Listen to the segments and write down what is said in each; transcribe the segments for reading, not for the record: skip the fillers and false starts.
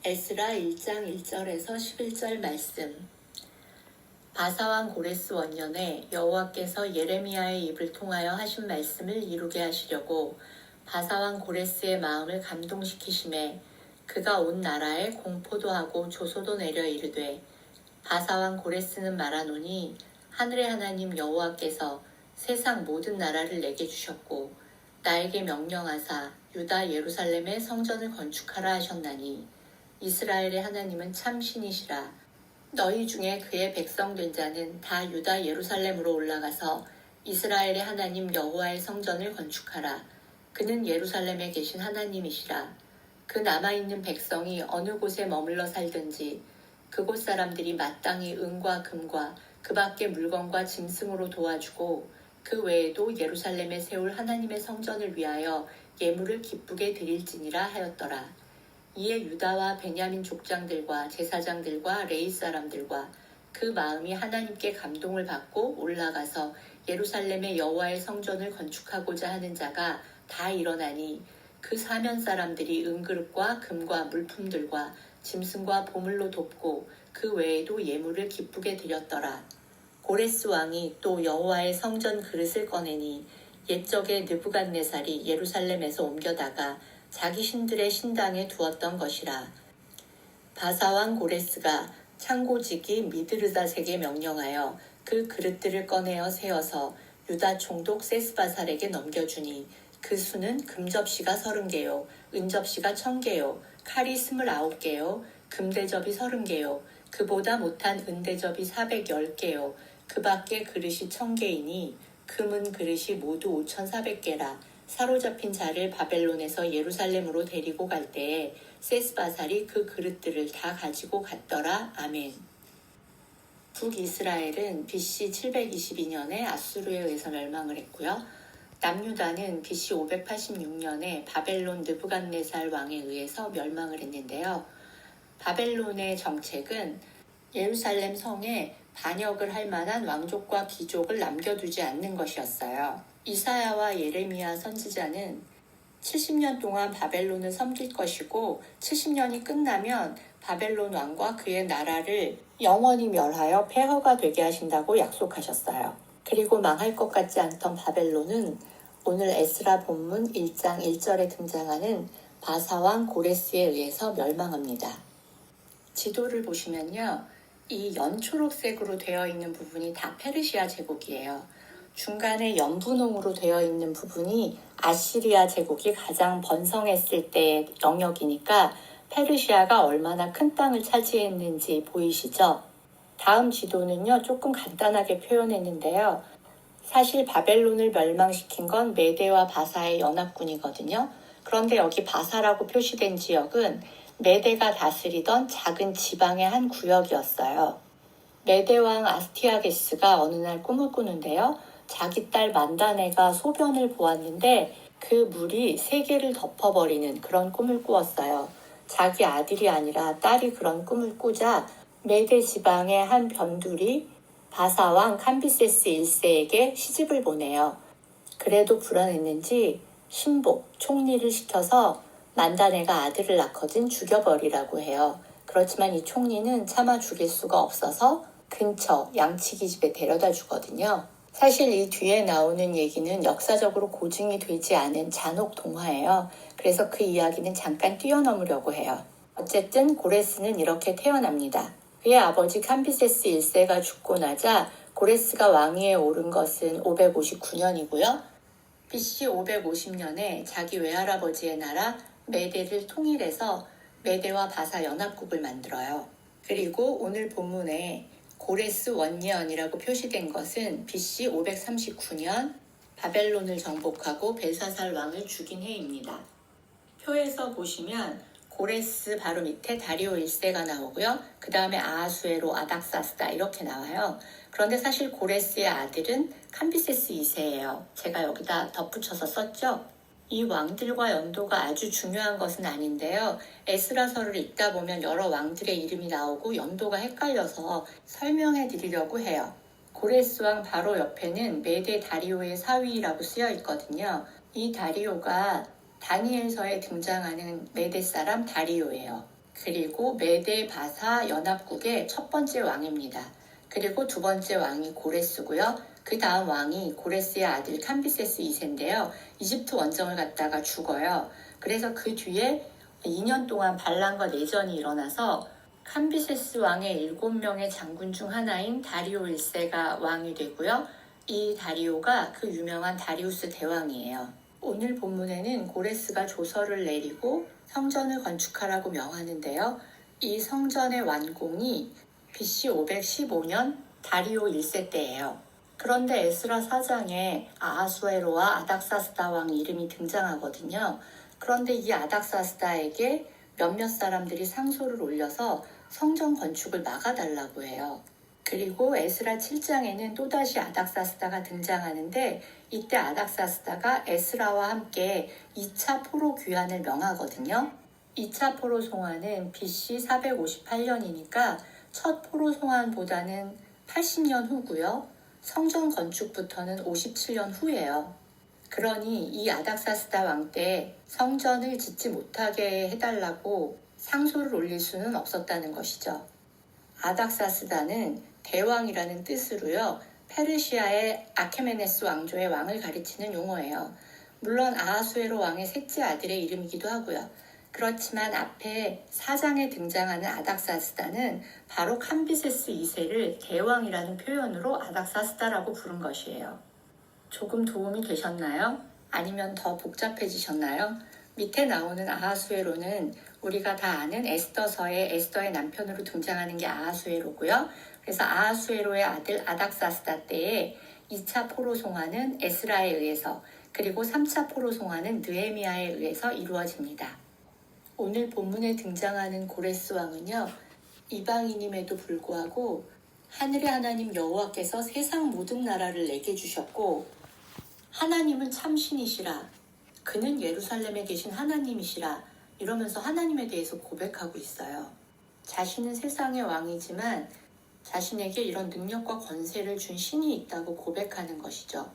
에스라 1장 1절에서 11절 말씀. 바사왕 고레스 원년에 여호와께서 예레미야의 입을 통하여 하신 말씀을 이루게 하시려고 바사왕 고레스의 마음을 감동시키심에 그가 온 나라에 공포도 하고 조소도 내려 이르되, 바사왕 고레스는 말하노니 하늘의 하나님 여호와께서 세상 모든 나라를 내게 주셨고 나에게 명령하사 유다 예루살렘에 성전을 건축하라 하셨나니 이스라엘의 하나님은 참 신이시라. 너희 중에 그의 백성 된 자는 다 유다 예루살렘으로 올라가서 이스라엘의 하나님 여호와의 성전을 건축하라. 그는 예루살렘에 계신 하나님이시라. 그 남아있는 백성이 어느 곳에 머물러 살든지 그곳 사람들이 마땅히 은과 금과 그 밖의 물건과 짐승으로 도와주고 그 외에도 예루살렘에 세울 하나님의 성전을 위하여 예물을 기쁘게 드릴지니라 하였더라. 이에 유다와 베냐민 족장들과 제사장들과 레위 사람들과 그 마음이 하나님께 감동을 받고 올라가서 예루살렘의 여호와의 성전을 건축하고자 하는 자가 다 일어나니 그 사면 사람들이 은그릇과 금과 물품들과 짐승과 보물로 돕고 그 외에도 예물을 기쁘게 드렸더라. 고레스 왕이 또 여호와의 성전 그릇을 꺼내니 옛적에 느부갓네살이 예루살렘에서 옮겨다가 자기 신들의 신당에 두었던 것이라. 바사왕 고레스가 창고지기 미드르닷에게 명령하여 그 그릇들을 꺼내어 세어서 유다 총독 세스바살에게 넘겨주니 그 수는 금접시가 30개요, 은접시가 1000개요, 칼이 29개요, 금대접이 30개요, 그보다 못한 은대접이 410개요, 그 밖에 그릇이 1000개이니 금은 그릇이 모두 5400개라. 사로잡힌 자를 바벨론에서 예루살렘으로 데리고 갈 때에 세스바살이 그 그릇들을 다 가지고 갔더라. 아멘. 북이스라엘은 BC 722년에 아수르에 의해서 멸망을 했고요. 남유다는 BC 586년에 바벨론 느부갓네살 왕에 의해서 멸망을 했는데요. 바벨론의 정책은 예루살렘 성에 반역을 할 만한 왕족과 귀족을 남겨두지 않는 것이었어요. 이사야와 예레미야 선지자는 70년 동안 바벨론을 섬길 것이고 70년이 끝나면 바벨론 왕과 그의 나라를 영원히 멸하여 폐허가 되게 하신다고 약속하셨어요. 그리고 망할 것 같지 않던 바벨론은 오늘 에스라 본문 1장 1절에 등장하는 바사왕 고레스에 의해서 멸망합니다. 지도를 보시면요, 이 연초록색으로 되어 있는 부분이 다 페르시아 제국이에요. 중간에 연분홍으로 되어 있는 부분이 아시리아 제국이 가장 번성했을 때의 영역이니까 페르시아가 얼마나 큰 땅을 차지했는지 보이시죠? 다음 지도는요, 조금 간단하게 표현했는데요. 사실 바벨론을 멸망시킨 건 메대와 바사의 연합군이거든요. 그런데 여기 바사라고 표시된 지역은 메대가 다스리던 작은 지방의 한 구역이었어요. 메대 왕 아스티아게스가 어느 날 꿈을 꾸는데요. 자기 딸 만다네가 소변을 보았는데 그 물이 세계를 덮어버리는 그런 꿈을 꾸었어요. 자기 아들이 아니라 딸이 그런 꿈을 꾸자 메대 지방의 한 변두리 바사왕 캄비세스 1세에게 시집을 보내요. 그래도 불안했는지 신복, 총리를 시켜서 만다네가 아들을 낳거든 죽여버리라고 해요. 그렇지만 이 총리는 차마 죽일 수가 없어서 근처 양치기 집에 데려다 주거든요. 사실 이 뒤에 나오는 얘기는 역사적으로 고증이 되지 않은 잔혹 동화예요. 그래서 그 이야기는 잠깐 뛰어넘으려고 해요. 어쨌든 고레스는 이렇게 태어납니다. 그의 아버지 캄비세스 1세가 죽고 나자 고레스가 왕위에 오른 것은 559년이고요. BC 550년에 자기 외할아버지의 나라 메대를 통일해서 메대와 바사 연합국을 만들어요. 그리고 오늘 본문에 고레스 원년이라고 표시된 것은 BC 539년 바벨론을 정복하고 벨사살 왕을 죽인 해입니다. 표에서 보시면 고레스 바로 밑에 다리오 1세가 나오고요. 그 다음에 아하수에로 아닥사스다 이렇게 나와요. 그런데 사실 고레스의 아들은 캄비세스 2세예요. 제가 여기다 덧붙여서 썼죠. 이 왕들과 연도가 아주 중요한 것은 아닌데요. 에스라서를 읽다 보면 여러 왕들의 이름이 나오고 연도가 헷갈려서 설명해 드리려고 해요. 고레스 왕 바로 옆에는 메대 다리오의 사위라고 쓰여 있거든요. 이 다리오가 다니엘서에 등장하는 메대 사람 다리오예요. 그리고 메데 바사 연합국의 첫 번째 왕입니다. 그리고 두 번째 왕이 고레스고요. 그 다음 왕이 고레스의 아들 캄비세스 2세인데요. 이집트 원정을 갔다가 죽어요. 그래서 그 뒤에 2년 동안 반란과 내전이 일어나서 캄비세스 왕의 7명의 장군 중 하나인 다리오 1세가 왕이 되고요. 이 다리오가 그 유명한 다리우스 대왕이에요. 오늘 본문에는 고레스가 조서를 내리고 성전을 건축하라고 명하는데요. 이 성전의 완공이 BC 515년 다리오 1세 때예요. 그런데 에스라 4장에 아하수에로와 아닥사스다 왕 이름이 등장하거든요. 그런데 이 아닥사스다에게 몇몇 사람들이 상소를 올려서 성전 건축을 막아달라고 해요. 그리고 에스라 7장에는 또다시 아닥사스다가 등장하는데 이때 아닥사스다가 에스라와 함께 2차 포로 귀환을 명하거든요. 2차 포로 송환은 BC 458년이니까 첫 포로 송환보다는 80년 후고요. 성전 건축부터는 57년 후예요. 그러니 이 아닥사스다 왕 때 성전을 짓지 못하게 해달라고 상소를 올릴 수는 없었다는 것이죠. 아닥사스다는 대왕이라는 뜻으로요. 페르시아의 아케메네스 왕조의 왕을 가리치는 용어예요. 물론 아하수에로 왕의 셋째 아들의 이름이기도 하고요. 그렇지만 앞에 4장에 등장하는 아닥사스다는 바로 캄비세스 2세를 대왕이라는 표현으로 아닥사스다라고 부른 것이에요. 조금 도움이 되셨나요? 아니면 더 복잡해지셨나요? 밑에 나오는 아하수에로는 우리가 다 아는 에스더서의 에스더의 남편으로 등장하는 게 아하수에로고요. 그래서 아하수에로의 아들 아닥사스다 때에 2차 포로 송환은 에스라에 의해서 그리고 3차 포로 송환은 느헤미야에 의해서 이루어집니다. 오늘 본문에 등장하는 고레스 왕은요. 이방인임에도 불구하고 하늘의 하나님 여호와께서 세상 모든 나라를 내게 주셨고 하나님은 참신이시라 그는 예루살렘에 계신 하나님이시라 이러면서 하나님에 대해서 고백하고 있어요. 자신은 세상의 왕이지만 자신에게 이런 능력과 권세를 준 신이 있다고 고백하는 것이죠.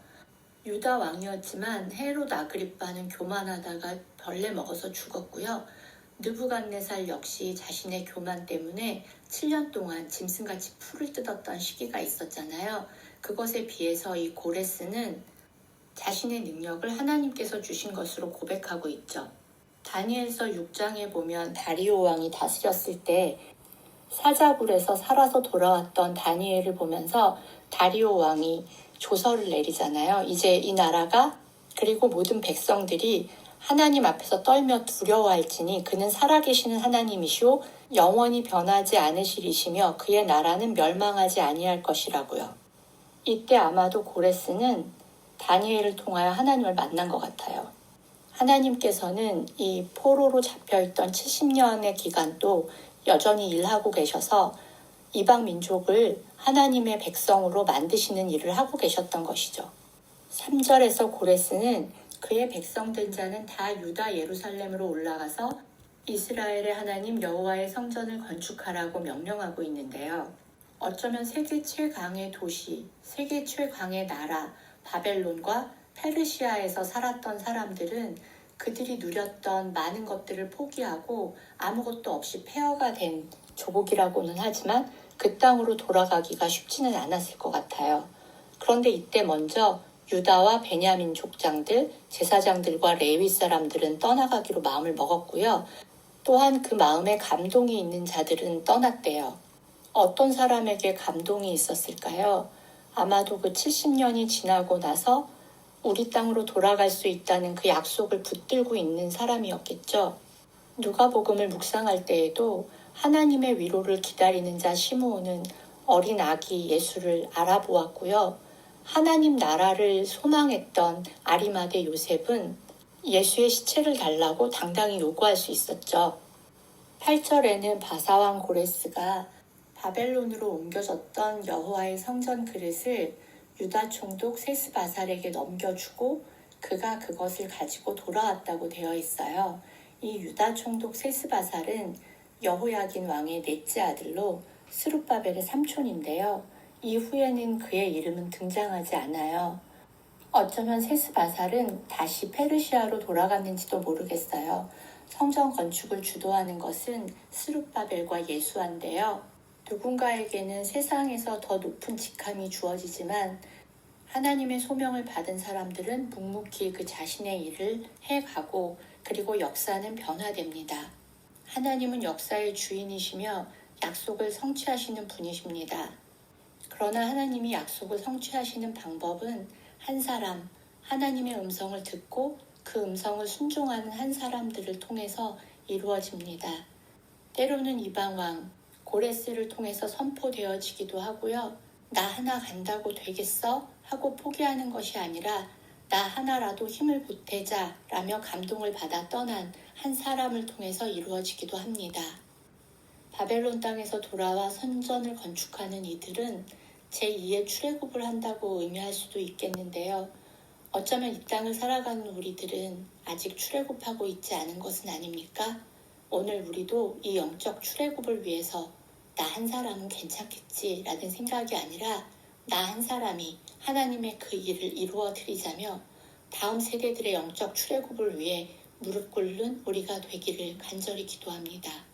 유다 왕이었지만 헤롯 아그리빠는 교만하다가 벌레 먹어서 죽었고요. 느부갓네살 역시 자신의 교만 때문에 7년 동안 짐승같이 풀을 뜯었던 시기가 있었잖아요. 그것에 비해서 이 고레스는 자신의 능력을 하나님께서 주신 것으로 고백하고 있죠. 다니엘서 6장에 보면 다리오 왕이 다스렸을 때 사자굴에서 살아서 돌아왔던 다니엘을 보면서 다리오 왕이 조서를 내리잖아요. 이제 이 나라가 그리고 모든 백성들이 하나님 앞에서 떨며 두려워할지니 그는 살아계시는 하나님이시오 영원히 변하지 않으시리시며 그의 나라는 멸망하지 아니할 것이라고요. 이때 아마도 고레스는 다니엘을 통하여 하나님을 만난 것 같아요. 하나님께서는 이 포로로 잡혀있던 70년의 기간도 여전히 일하고 계셔서 이방 민족을 하나님의 백성으로 만드시는 일을 하고 계셨던 것이죠. 3절에서 고레스는 그의 백성된 자는 다 유다 예루살렘으로 올라가서 이스라엘의 하나님 여호와의 성전을 건축하라고 명령하고 있는데요. 어쩌면 세계 최강의 도시, 세계 최강의 나라, 바벨론과 페르시아에서 살았던 사람들은 그들이 누렸던 많은 것들을 포기하고 아무것도 없이 폐허가 된 조국이라고는 하지만 그 땅으로 돌아가기가 쉽지는 않았을 것 같아요. 그런데 이때 먼저 유다와 베냐민 족장들, 제사장들과 레위 사람들은 떠나가기로 마음을 먹었고요. 또한 그 마음에 감동이 있는 자들은 떠났대요. 어떤 사람에게 감동이 있었을까요? 아마도 그 70년이 지나고 나서 우리 땅으로 돌아갈 수 있다는 그 약속을 붙들고 있는 사람이었겠죠. 누가복음을 묵상할 때에도 하나님의 위로를 기다리는 자 시므온은 어린 아기 예수를 알아보았고요. 하나님 나라를 소망했던 아리마대 요셉은 예수의 시체를 달라고 당당히 요구할 수 있었죠. 8절에는 바사왕 고레스가 바벨론으로 옮겨졌던 여호와의 성전 그릇을 유다 총독 세스바살에게 넘겨주고 그가 그것을 가지고 돌아왔다고 되어 있어요. 이 유다 총독 세스바살은 여호야긴 왕의 넷째 아들로 스룹바벨의 삼촌인데요. 이후에는 그의 이름은 등장하지 않아요. 어쩌면 세스바살은 다시 페르시아로 돌아갔는지도 모르겠어요. 성전 건축을 주도하는 것은 스룹바벨과 예수아인데요. 누군가에게는 세상에서 더 높은 직함이 주어지지만 하나님의 소명을 받은 사람들은 묵묵히 그 자신의 일을 해가고 그리고 역사는 변화됩니다. 하나님은 역사의 주인이시며 약속을 성취하시는 분이십니다. 그러나 하나님이 약속을 성취하시는 방법은 한 사람, 하나님의 음성을 듣고 그 음성을 순종하는 한 사람들을 통해서 이루어집니다. 때로는 이방왕, 고레스를 통해서 선포되어지기도 하고요. 나 하나 간다고 되겠어? 하고 포기하는 것이 아니라 나 하나라도 힘을 보태자 라며 감동을 받아 떠난 한 사람을 통해서 이루어지기도 합니다. 바벨론 땅에서 돌아와 성전을 건축하는 이들은 제2의 출애굽을 한다고 의미할 수도 있겠는데요. 어쩌면 이 땅을 살아가는 우리들은 아직 출애굽하고 있지 않은 것은 아닙니까? 오늘 우리도 이 영적 출애굽을 위해서 나 한 사람은 괜찮겠지 라는 생각이 아니라 나 한 사람이 하나님의 그 일을 이루어 드리자며 다음 세대들의 영적 출애굽을 위해 무릎 꿇는 우리가 되기를 간절히 기도합니다.